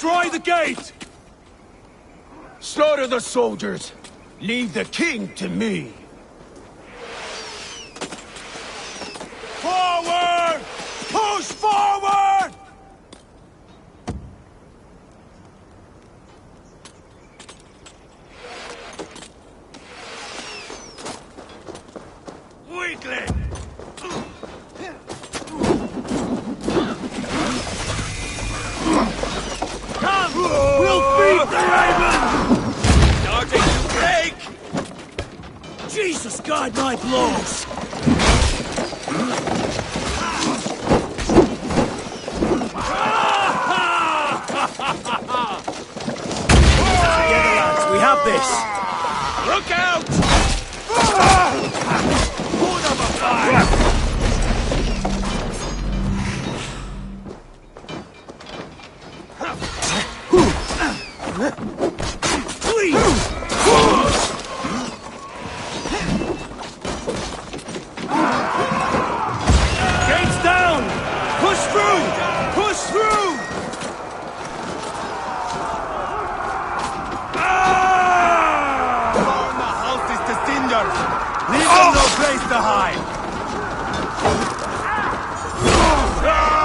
Destroy the gate! Slaughter the soldiers. Leave the king to me. Forward! Push forward! Weakling! Come! We'll beat the Raven! Starting to break! Jesus, guide my blows! Together, lads, we have this! Look out! Hold up a fire! Please! Gates down! Push through! Push through! Burn the houses to cinders! Leave them no place to hide!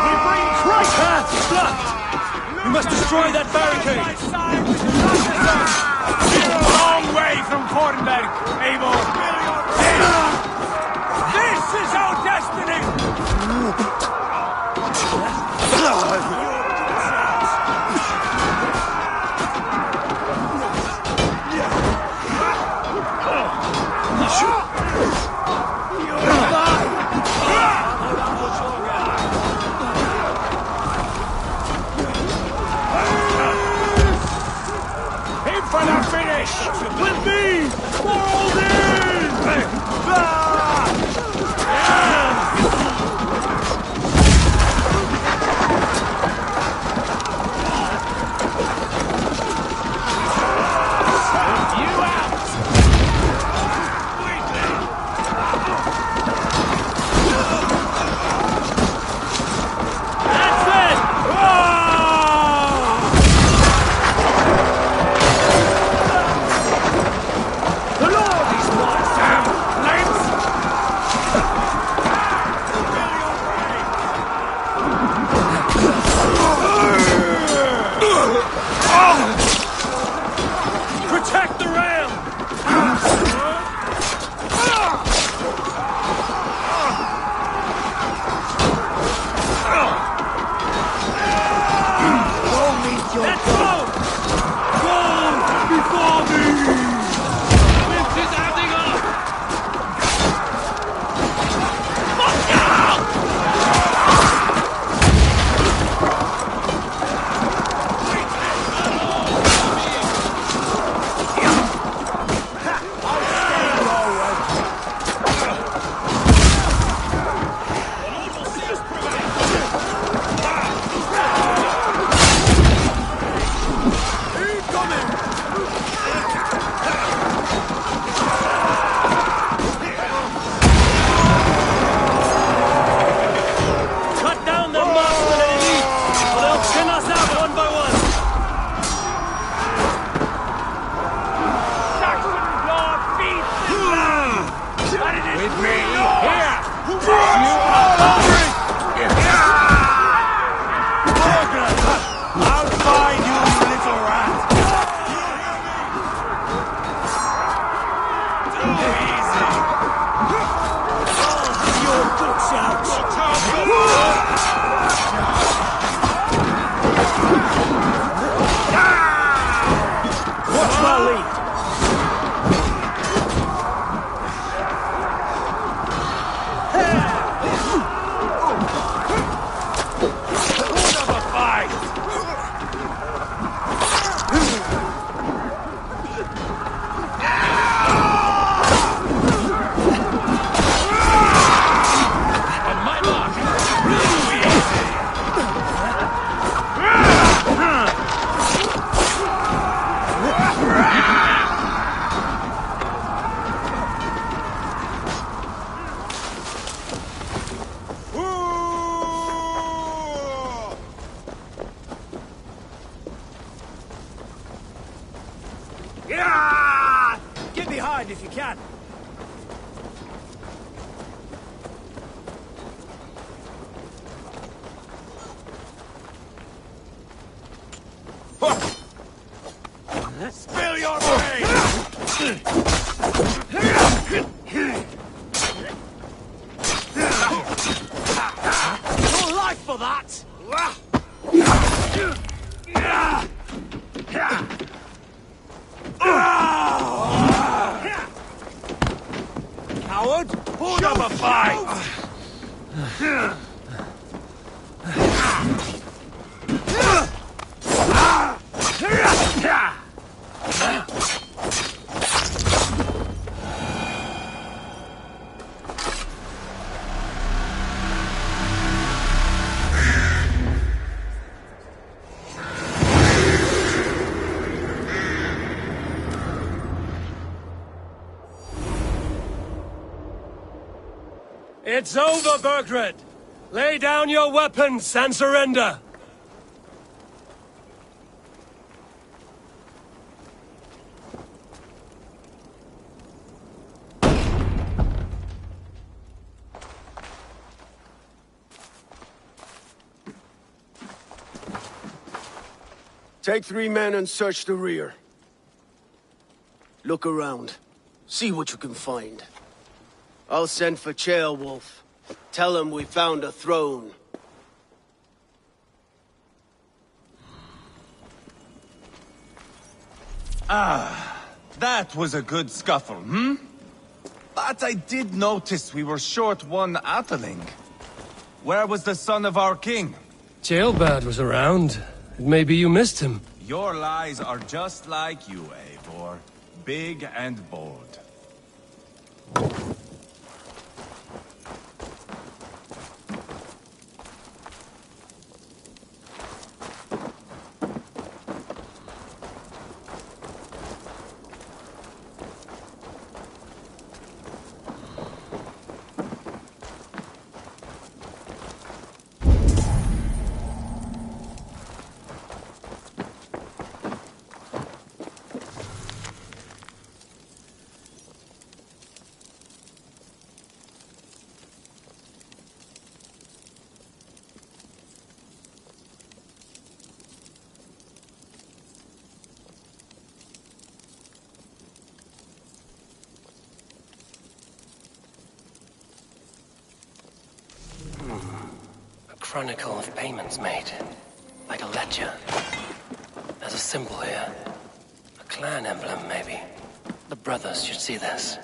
We bring Christ! Path blocked! We must destroy that barricade! Long way from Fortenberg, Eivor! This is our destiny! Aim for the finish! With me! For all these! Protect the ram! Go meet your Let's go! Go before me! This is adding up! Fuck out! side if you can. Spill your brains! Your life for that! Coward! Put up a fight! It's over, Burgred! Lay down your weapons and surrender! Take 3 men and search the rear. Look around. See what you can find. I'll send for Ceolwulf. Tell him we found a throne. Ah, that was a good scuffle, hmm? But I did notice we were short one Atheling. Where was the son of our king? Ceolbad was around. Maybe you missed him. Your lies are just like you, Eivor. Big and bold. Chronicle of payments made. Like a ledger. There's a symbol here. A clan emblem, maybe. The brothers should see this.